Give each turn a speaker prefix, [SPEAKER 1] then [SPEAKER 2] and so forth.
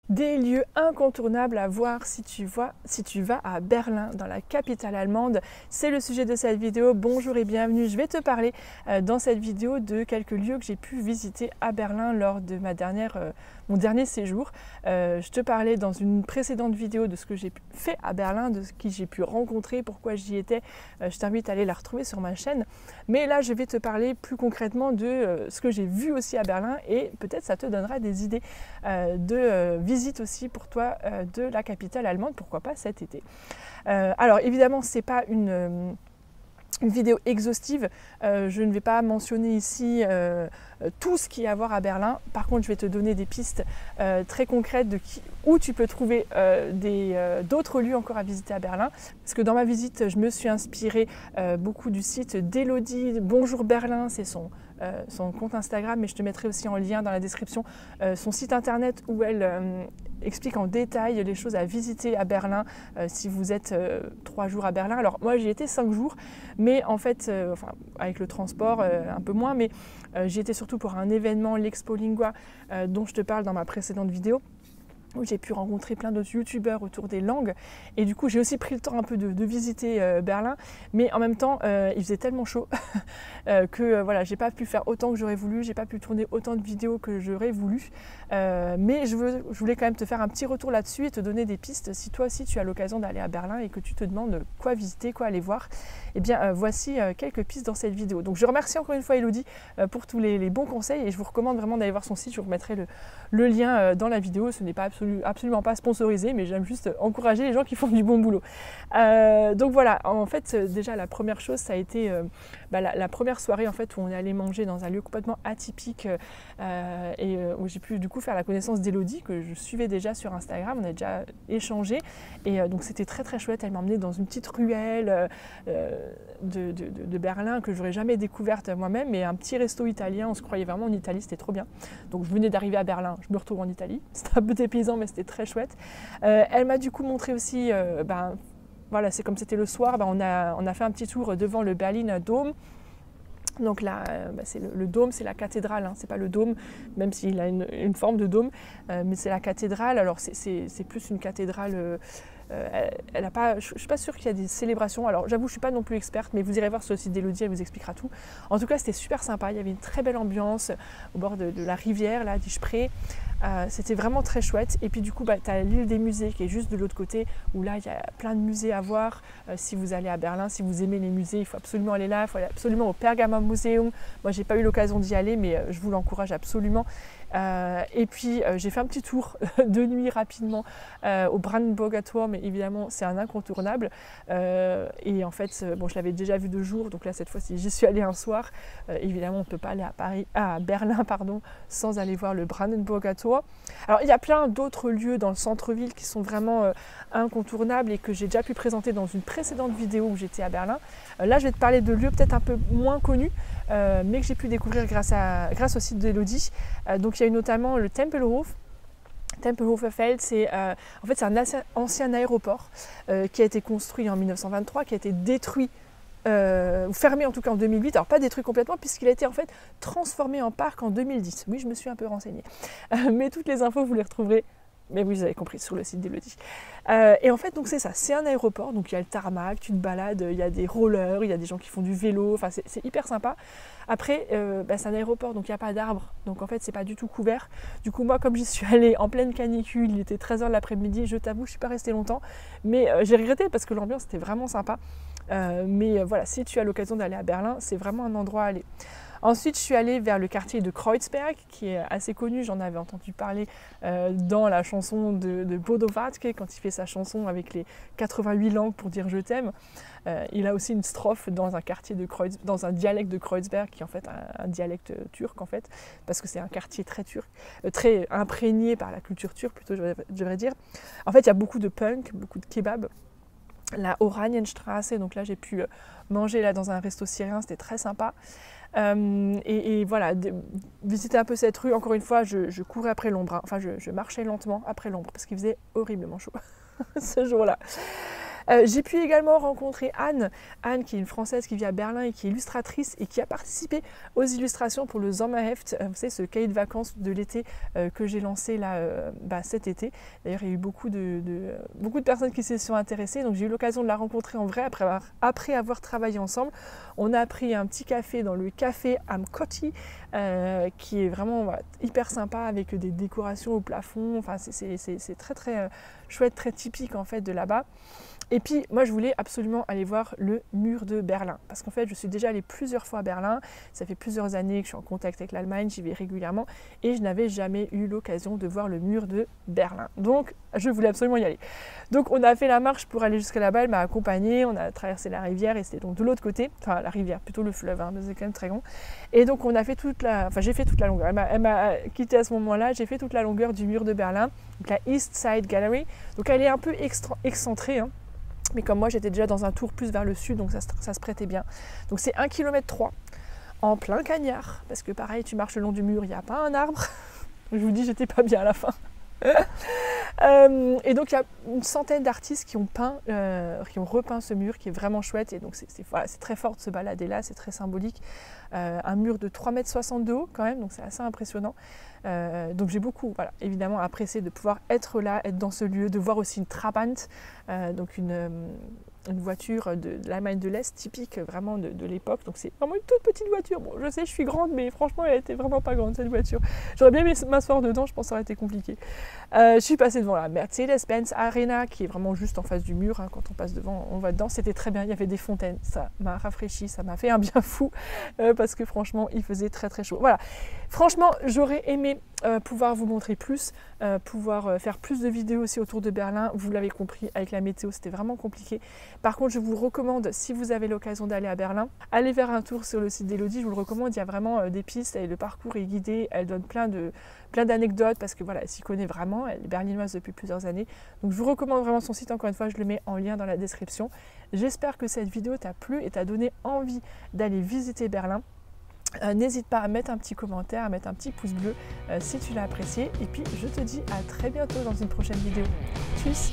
[SPEAKER 1] Des lieux incontournables à voir si tu vas à Berlin, dans la capitale allemande. C'est le sujet de cette vidéo. Bonjour et bienvenue. Je vais te parler dans cette vidéo de quelques lieux que j'ai pu visiter à Berlin lors de mon dernier séjour. Je te parlais dans une précédente vidéo de ce que j'ai fait à Berlin, de qui j'ai pu rencontrer, pourquoi j'y étais. Je t'invite à aller la retrouver sur ma chaîne. Mais là, je vais te parler plus concrètement de ce que j'ai vu aussi à Berlin et peut-être ça te donnera des idées de visite aussi pour toi de la capitale allemande, pourquoi pas cet été. Alors évidemment, c'est pas une vidéo exhaustive, je ne vais pas mentionner ici tout ce qu'il y a à voir à Berlin. Par contre, je vais te donner des pistes très concrètes où tu peux trouver d'autres lieux encore à visiter à Berlin. Parce que dans ma visite, je me suis inspirée beaucoup du site d'Elodie. Bonjour Berlin, c'est son compte Instagram, mais je te mettrai aussi en lien dans la description son site internet où elle explique en détail les choses à visiter à Berlin si vous êtes 3 jours à Berlin. Alors moi j'y étais 5 jours, mais en fait, avec le transport un peu moins, mais j'y étais surtout pour un événement, l'Expo Lingua, dont je te parle dans ma précédente vidéo, où j'ai pu rencontrer plein d'autres youtubeurs autour des langues et du coup j'ai aussi pris le temps un peu de visiter Berlin, mais en même temps il faisait tellement chaud que voilà, j'ai pas pu faire autant que j'aurais voulu, j'ai pas pu tourner autant de vidéos que j'aurais voulu, mais je voulais quand même te faire un petit retour là-dessus et te donner des pistes si toi aussi tu as l'occasion d'aller à Berlin et que tu te demandes quoi visiter, quoi aller voir. Et bien voici quelques pistes dans cette vidéo. Donc je remercie encore une fois Elodie pour tous les bons conseils et je vous recommande vraiment d'aller voir son site. Je vous remettrai le lien dans la vidéo. Ce n'est pas absolument pas sponsorisé, mais j'aime juste encourager les gens qui font du bon boulot. Donc voilà, en fait déjà la première chose, ça a été la première soirée en fait où on est allé manger dans un lieu complètement atypique et où j'ai pu du coup faire la connaissance d'Elodie que je suivais déjà sur Instagram. On a déjà échangé et donc c'était très très chouette. Elle m'a emmenée dans une petite ruelle de Berlin que j'aurais jamais découverte moi-même, mais un petit resto italien. On se croyait vraiment en Italie, c'était trop bien. Donc je venais d'arriver à Berlin, je me retrouve en Italie. C'était un peu dépaysant, mais c'était très chouette. Elle m'a du coup montré aussi, voilà, c'est comme c'était le soir, on a fait un petit tour devant le Berliner Dom. Donc là, c'est le dôme, c'est la cathédrale, hein, c'est pas le dôme, même s'il a une forme de dôme, mais c'est la cathédrale. Alors c'est plus une cathédrale. Elle a pas, je ne suis pas sûre qu'il y a des célébrations. Alors j'avoue, je ne suis pas non plus experte, mais vous irez voir sur le site d'Elodie, elle vous expliquera tout. En tout cas, c'était super sympa. Il y avait une très belle ambiance au bord de la rivière, là, du Spree. C'était vraiment très chouette. Et puis du coup, tu as l'île des musées qui est juste de l'autre côté, où là, il y a plein de musées à voir. Si vous allez à Berlin, si vous aimez les musées, il faut absolument aller là. Il faut aller absolument au Pergamon Museum. Moi, j'ai pas eu l'occasion d'y aller, mais je vous l'encourage absolument. Et puis j'ai fait un petit tour de nuit rapidement au Brandenburger Tor, mais évidemment c'est un incontournable et en fait bon, je l'avais déjà vu de jour, donc là cette fois-ci j'y suis allée un soir. Évidemment on ne peut pas aller à Berlin pardon, sans aller voir le Brandenburger Tor. Alors il y a plein d'autres lieux dans le centre-ville qui sont vraiment incontournables et que j'ai déjà pu présenter dans une précédente vidéo où j'étais à Berlin. Là je vais te parler de lieux peut-être un peu moins connus, mais que j'ai pu découvrir grâce au site d'Elodie. Donc il y a eu notamment le Tempelhof. Tempelhofer Feld, c'est un ancien aéroport qui a été construit en 1923, qui a été détruit, ou fermé en tout cas en 2008. Alors pas détruit complètement puisqu'il a été en fait transformé en parc en 2010. Oui, je me suis un peu renseignée. Mais toutes les infos, vous les retrouverez, mais vous avez compris, sur le site d'Elodie. Et en fait, donc c'est ça, c'est un aéroport, donc il y a le tarmac, tu te balades, il y a des rollers, il y a des gens qui font du vélo, enfin c'est hyper sympa. Après, c'est un aéroport, donc il n'y a pas d'arbres, donc en fait c'est pas du tout couvert. Du coup moi, comme j'y suis allée en pleine canicule, il était 13h de l'après-midi, je t'avoue, je suis pas restée longtemps, mais j'ai regretté parce que l'ambiance était vraiment sympa. Mais voilà, si tu as l'occasion d'aller à Berlin, c'est vraiment un endroit à aller. Ensuite, je suis allée vers le quartier de Kreuzberg, qui est assez connu, j'en avais entendu parler dans la chanson de Bodo Wartke, quand il fait sa chanson avec les 88 langues pour dire je t'aime. Il a aussi une strophe dans un dialecte de Kreuzberg, qui est en fait un dialecte turc, en fait, parce que c'est un quartier très turc, très imprégné par la culture turque, plutôt, je devrais dire. En fait, il y a beaucoup de punk, beaucoup de kebab. La Oranienstraße, donc là j'ai pu manger là dans un resto syrien, c'était très sympa. Et voilà, visiter un peu cette rue, encore une fois, je courais après l'ombre, hein. Enfin je marchais lentement après l'ombre parce qu'il faisait horriblement chaud ce jour-là. J'ai pu également rencontrer Anne, qui est une Française qui vit à Berlin et qui est illustratrice et qui a participé aux illustrations pour le Sommerheft, vous savez, ce cahier de vacances de l'été que j'ai lancé là cet été. D'ailleurs, il y a eu beaucoup de personnes qui s'y sont intéressées, donc j'ai eu l'occasion de la rencontrer en vrai après avoir travaillé ensemble. On a pris un petit café dans le café Am Kotti, qui est vraiment hyper sympa avec des décorations au plafond. Enfin, c'est très très chouette, très typique en fait de là-bas. Et puis moi je voulais absolument aller voir le mur de Berlin parce qu'en fait je suis déjà allée plusieurs fois à Berlin, ça fait plusieurs années que je suis en contact avec l'Allemagne, j'y vais régulièrement et je n'avais jamais eu l'occasion de voir le mur de Berlin. Donc je voulais absolument y aller. Donc on a fait la marche pour aller jusqu'à là-bas, elle m'a accompagnée, on a traversé la rivière et c'était donc de l'autre côté, enfin la rivière, plutôt le fleuve, mais c'est quand même très grand. Et donc on a fait j'ai fait toute la longueur, elle m'a quitté à ce moment-là, j'ai fait toute la longueur du mur de Berlin, donc la East Side Gallery. Donc elle est un peu excentrée, mais comme moi j'étais déjà dans un tour plus vers le sud, donc ça se prêtait bien. Donc c'est 1,3 km en plein cagnard, parce que pareil tu marches le long du mur, il n'y a pas un arbre. Je vous dis, j'étais pas bien à la fin. Et donc il y a une centaine d'artistes qui ont repeint ce mur qui est vraiment chouette, et donc c'est très fort de se balader là, c'est très symbolique. Un mur de 3,60 m de haut quand même, donc c'est assez impressionnant. Donc j'ai beaucoup évidemment apprécié de pouvoir être là, être dans ce lieu, de voir aussi une Trabant, donc une voiture de l'Allemagne de l'Est typique vraiment de l'époque. Donc c'est vraiment une toute petite voiture. Bon, je sais, je suis grande, mais franchement, elle était vraiment pas grande cette voiture. J'aurais bien aimé m'asseoir dedans, je pense que ça aurait été compliqué. Je suis passée devant la Mercedes-Benz Arena, qui est vraiment juste en face du mur. Quand on passe devant, on va dedans. C'était très bien, il y avait des fontaines. Ça m'a rafraîchi, ça m'a fait un bien fou, parce que franchement, il faisait très très chaud. Voilà. Franchement, j'aurais aimé pouvoir vous montrer plus, pouvoir faire plus de vidéos aussi autour de Berlin. Vous l'avez compris, avec la météo, c'était vraiment compliqué. Par contre, je vous recommande, si vous avez l'occasion d'aller à Berlin, allez faire un tour sur le site d'Elodie, je vous le recommande. Il y a vraiment des pistes, et le parcours est guidé, elle donne plein d'anecdotes, parce que voilà, elle s'y connaît vraiment, elle est berlinoise depuis plusieurs années. Donc je vous recommande vraiment son site, encore une fois, je le mets en lien dans la description. J'espère que cette vidéo t'a plu et t'a donné envie d'aller visiter Berlin. N'hésite pas à mettre un petit commentaire, à mettre un petit pouce bleu si tu l'as apprécié. Et puis je te dis à très bientôt dans une prochaine vidéo. Tchuss!